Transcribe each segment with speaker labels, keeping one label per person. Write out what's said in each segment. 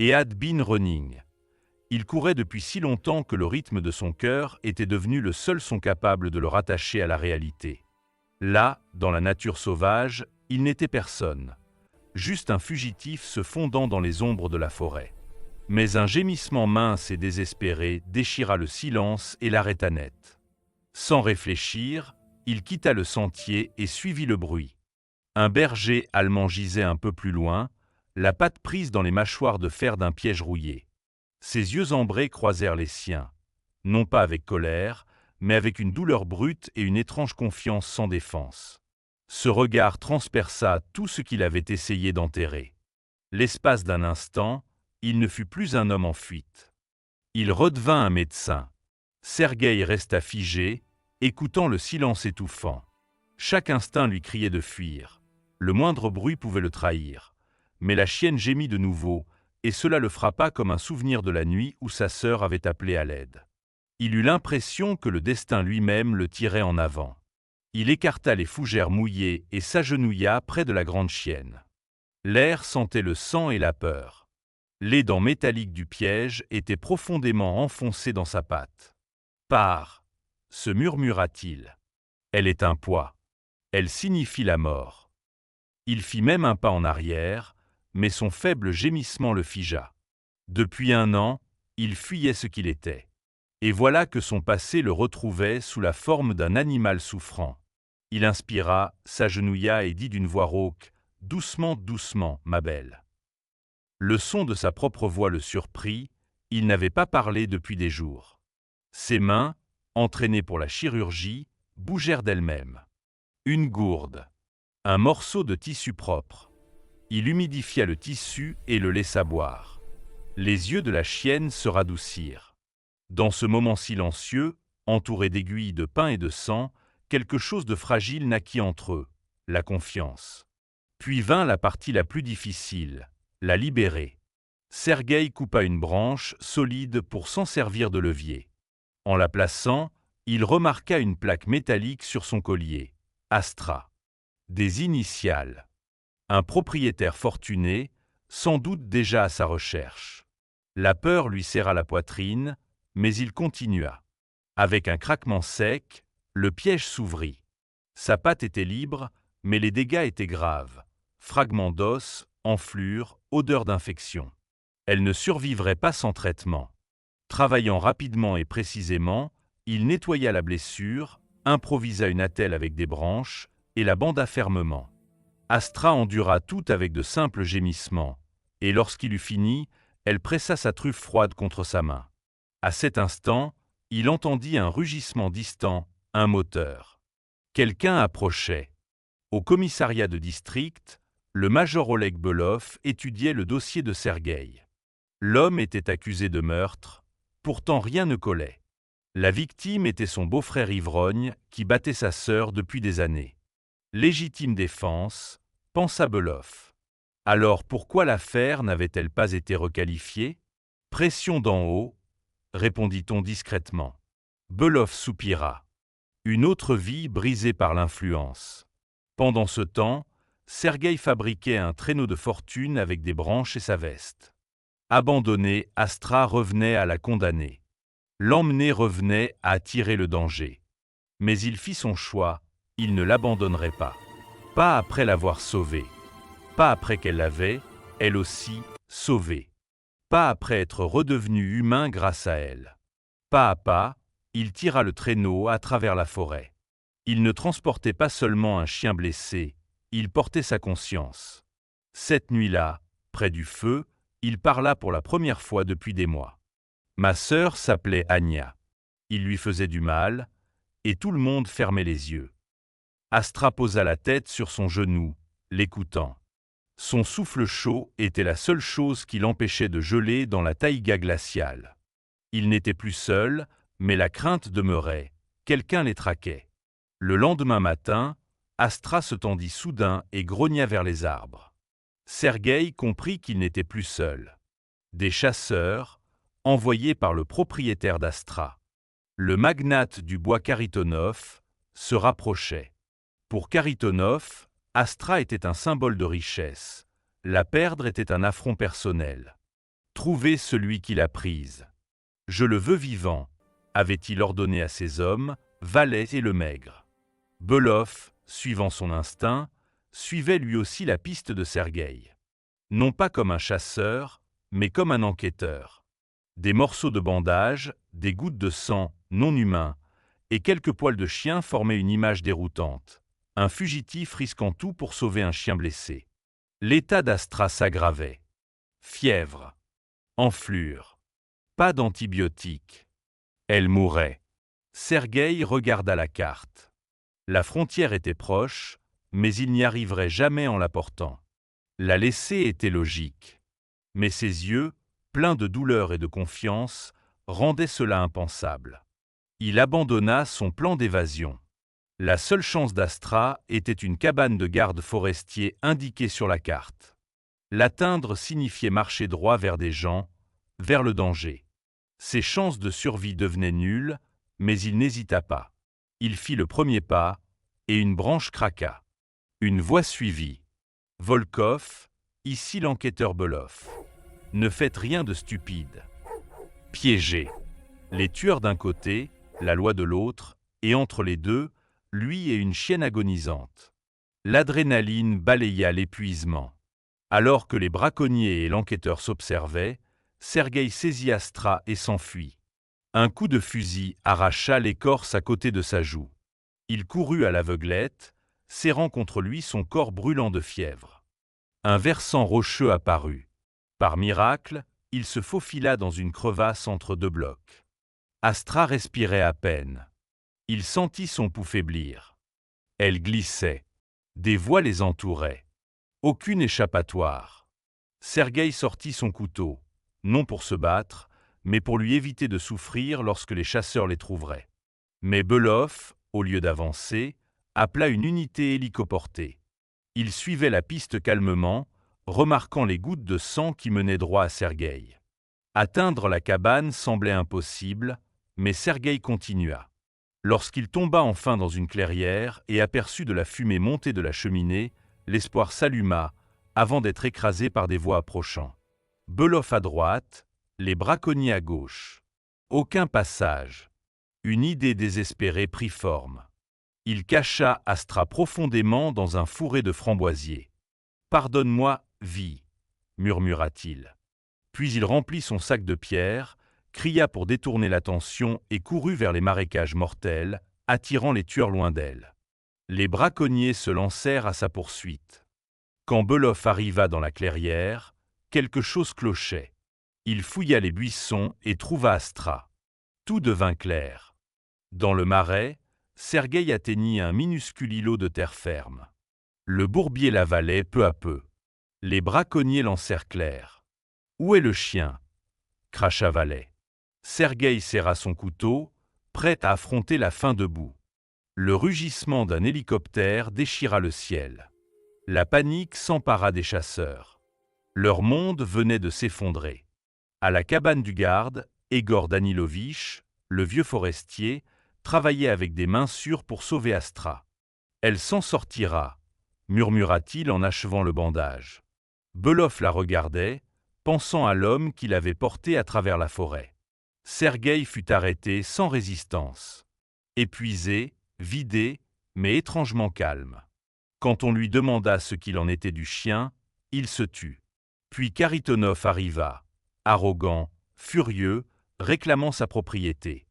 Speaker 1: et had been running. Il courait depuis si longtemps que le rythme de son cœur était devenu le seul son capable de le rattacher à la réalité. Là, dans la nature sauvage, il n'était personne. Juste un fugitif se fondant dans les ombres de la forêt. Mais un gémissement mince et désespéré déchira le silence et l'arrêta net. Sans réfléchir, il quitta le sentier et suivit le bruit. Un berger allemand gisait un peu plus loin, la patte prise dans les mâchoires de fer d'un piège rouillé. Ses yeux ambrés croisèrent les siens, non pas avec colère, mais avec une douleur brute et une étrange confiance sans défense. Ce regard transperça tout ce qu'il avait essayé d'enterrer. L'espace d'un instant, il ne fut plus un homme en fuite. Il redevint un médecin. Sergueï resta figé, écoutant le silence étouffant. Chaque instinct lui criait de fuir. Le moindre bruit pouvait le trahir. Mais la chienne gémit de nouveau, et cela le frappa comme un souvenir de la nuit où sa sœur avait appelé à l'aide. Il eut l'impression que le destin lui-même le tirait en avant. Il écarta les fougères mouillées et s'agenouilla près de la grande chienne. L'air sentait le sang et la peur. Les dents métalliques du piège étaient profondément enfoncées dans sa patte. « Pars !» se murmura-t-il. « Elle est un poids. Elle signifie la mort. » Il fit même un pas en arrière, mais son faible gémissement le figea. Depuis 1 an, il fuyait ce qu'il était. Et voilà que son passé le retrouvait sous la forme d'un animal souffrant. Il inspira, s'agenouilla et dit d'une voix rauque « Doucement, doucement, ma belle. » Le son de sa propre voix le surprit, il n'avait pas parlé depuis des jours. Ses mains, entraînées pour la chirurgie, bougèrent d'elles-mêmes. Une gourde, un morceau de tissu propre. Il humidifia le tissu et le laissa boire. Les yeux de la chienne se radoucirent. Dans ce moment silencieux, entouré d'aiguilles de pain et de sang, quelque chose de fragile naquit entre eux, la confiance. Puis vint la partie la plus difficile, la libérer. Sergueï coupa une branche solide pour s'en servir de levier. En la plaçant, il remarqua une plaque métallique sur son collier, Astra. Des initiales. Un propriétaire fortuné, sans doute déjà à sa recherche. La peur lui serra la poitrine, mais il continua. Avec un craquement sec, le piège s'ouvrit. Sa patte était libre, mais les dégâts étaient graves. Fragments d'os, enflures, odeur d'infection. Elle ne survivrait pas sans traitement. Travaillant rapidement et précisément, il nettoya la blessure, improvisa une attelle avec des branches et la banda fermement. Astra endura tout avec de simples gémissements, et lorsqu'il eut fini, elle pressa sa truffe froide contre sa main. À cet instant, il entendit un rugissement distant, un moteur. Quelqu'un approchait. Au commissariat de district, le major Oleg Belov étudiait le dossier de Sergueï. L'homme était accusé de meurtre, pourtant rien ne collait. La victime était son beau-frère ivrogne qui battait sa sœur depuis des années. Légitime défense, pensa Belov. Alors pourquoi l'affaire n'avait-elle pas été requalifiée? Pression d'en haut, répondit-on discrètement. Belov soupira. Une autre vie brisée par l'influence. Pendant ce temps, Sergueï fabriquait un traîneau de fortune avec des branches et sa veste. Abandonné, Astra revenait à la condamner. L'emmener revenait à attirer le danger. Mais il fit son choix, il ne l'abandonnerait pas. Pas après l'avoir sauvée. Pas après qu'elle l'avait, elle aussi, sauvée. Pas après être redevenu humain grâce à elle. Pas à pas, il tira le traîneau à travers la forêt. Il ne transportait pas seulement un chien blessé, il portait sa conscience. Cette nuit-là, près du feu, il parla pour la première fois depuis des mois. Ma sœur s'appelait Anya. Il lui faisait du mal, et tout le monde fermait les yeux. Astra posa la tête sur son genou, l'écoutant. Son souffle chaud était la seule chose qui l'empêchait de geler dans la taïga glaciale. Il n'était plus seul, mais la crainte demeurait. Quelqu'un les traquait. Le lendemain matin, Astra se tendit soudain et grogna vers les arbres. Sergueï comprit qu'il n'était plus seul. Des chasseurs, envoyés par le propriétaire d'Astra, le magnate du bois Kharitonov, se rapprochaient. Pour Kharitonov, Astra était un symbole de richesse. La perdre était un affront personnel. Trouvez celui qui l'a prise. Je le veux vivant, avait-il ordonné à ses hommes, valets et le maigre. Belov, suivant son instinct, suivait lui aussi la piste de Sergueï. Non pas comme un chasseur, mais comme un enquêteur. Des morceaux de bandage, des gouttes de sang non humains et quelques poils de chien formaient une image déroutante. Un fugitif risquant tout pour sauver un chien blessé. L'état d'Astra s'aggravait. Fièvre. Enflure. Pas d'antibiotiques. Elle mourait. Sergueï regarda la carte. La frontière était proche, mais il n'y arriverait jamais en la portant. La laisser était logique. Mais ses yeux, pleins de douleur et de confiance, rendaient cela impensable. Il abandonna son plan d'évasion. La seule chance d'Astra était une cabane de garde forestier indiquée sur la carte. L'atteindre signifiait marcher droit vers des gens, vers le danger. Ses chances de survie devenaient nulles, mais il n'hésita pas. Il fit le premier pas, et une branche craqua. Une voix suivit. « Volkov, ici l'enquêteur Belov. Ne faites rien de stupide. Piégé. Les tueurs d'un côté, la loi de l'autre, et entre les deux, lui et une chienne agonisante. » L'adrénaline balaya l'épuisement. Alors que les braconniers et l'enquêteur s'observaient, Sergueï saisit Astra et s'enfuit. Un coup de fusil arracha l'écorce à côté de sa joue. Il courut à l'aveuglette, serrant contre lui son corps brûlant de fièvre. Un versant rocheux apparut. Par miracle, il se faufila dans une crevasse entre deux blocs. Astra respirait à peine. Il sentit son pouls faiblir. Elle glissait. Des voix les entouraient. Aucune échappatoire. Sergueï sortit son couteau, non pour se battre, mais pour lui éviter de souffrir lorsque les chasseurs les trouveraient. Mais Belov, au lieu d'avancer, appela une unité hélicoportée. Il suivait la piste calmement, remarquant les gouttes de sang qui menaient droit à Sergueï. Atteindre la cabane semblait impossible, mais Sergueï continua. Lorsqu'il tomba enfin dans une clairière et aperçut de la fumée monter de la cheminée, l'espoir s'alluma avant d'être écrasé par des voix approchant. Belov à droite, les braconniers à gauche. Aucun passage. Une idée désespérée prit forme. Il cacha Astra profondément dans un fourré de framboisiers. « Pardonne-moi, vie, murmura-t-il. Puis il remplit son sac de pierres, cria pour détourner l'attention et courut vers les marécages mortels, attirant les tueurs loin d'elle. Les braconniers se lancèrent à sa poursuite. Quand Belov arriva dans la clairière, quelque chose clochait. Il fouilla les buissons et trouva Astra. Tout devint clair. Dans le marais, Sergueï atteignit un minuscule îlot de terre ferme. Le bourbier l'avalait peu à peu. Les braconniers l'encerclèrent. « Où est le chien » cracha Valet. Sergueï serra son couteau, prêt à affronter la fin debout. Le rugissement d'un hélicoptère déchira le ciel. La panique s'empara des chasseurs. Leur monde venait de s'effondrer. À la cabane du garde, Egor Danilovitch, le vieux forestier, travaillait avec des mains sûres pour sauver Astra. « Elle s'en sortira » murmura-t-il en achevant le bandage. Belov la regardait, pensant à l'homme qu'il avait porté à travers la forêt. Sergueï fut arrêté sans résistance. Épuisé, vidé, mais étrangement calme. Quand on lui demanda ce qu'il en était du chien, il se tut. Puis Karitonov arriva, arrogant, furieux, réclamant sa propriété.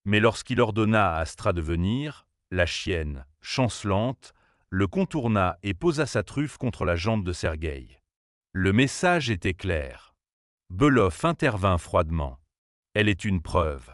Speaker 1: Mais lorsqu'il ordonna à Astra de venir, la chienne, chancelante, le contourna et posa sa truffe contre la jambe de Sergueï. Le message était clair. Belov intervint froidement. « Elle est une preuve.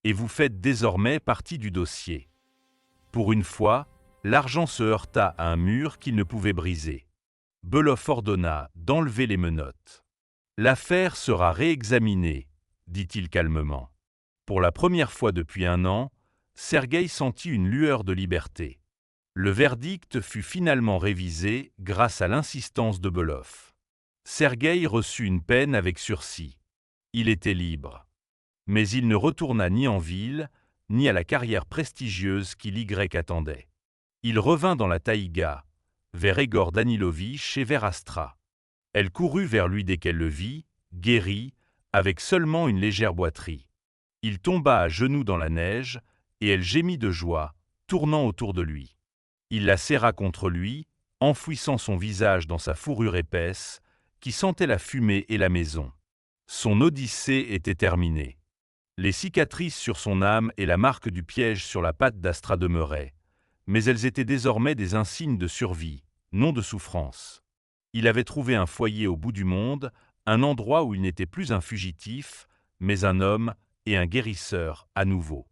Speaker 1: Et vous faites désormais partie du dossier. » Pour une fois, l'argent se heurta à un mur qu'il ne pouvait briser. Belov ordonna d'enlever les menottes. « L'affaire sera réexaminée, » dit-il calmement. Pour la première fois depuis 1 an, Sergueï sentit une lueur de liberté. Le verdict fut finalement révisé grâce à l'insistance de Belov. Sergueï reçut une peine avec sursis. Il était libre. Mais il ne retourna ni en ville, ni à la carrière prestigieuse qui l'Y attendait. Il revint dans la taïga, vers Egor Danilovitch et vers Astra. Elle courut vers lui dès qu'elle le vit, guérie, avec seulement une légère boiterie. Il tomba à genoux dans la neige, et elle gémit de joie, tournant autour de lui. Il la serra contre lui, enfouissant son visage dans sa fourrure épaisse, qui sentait la fumée et la maison. Son odyssée était terminée. Les cicatrices sur son âme et la marque du piège sur la patte d'Astra demeuraient, mais elles étaient désormais des insignes de survie, non de souffrance. Il avait trouvé un foyer au bout du monde, un endroit où il n'était plus un fugitif, mais un homme et un guérisseur à nouveau.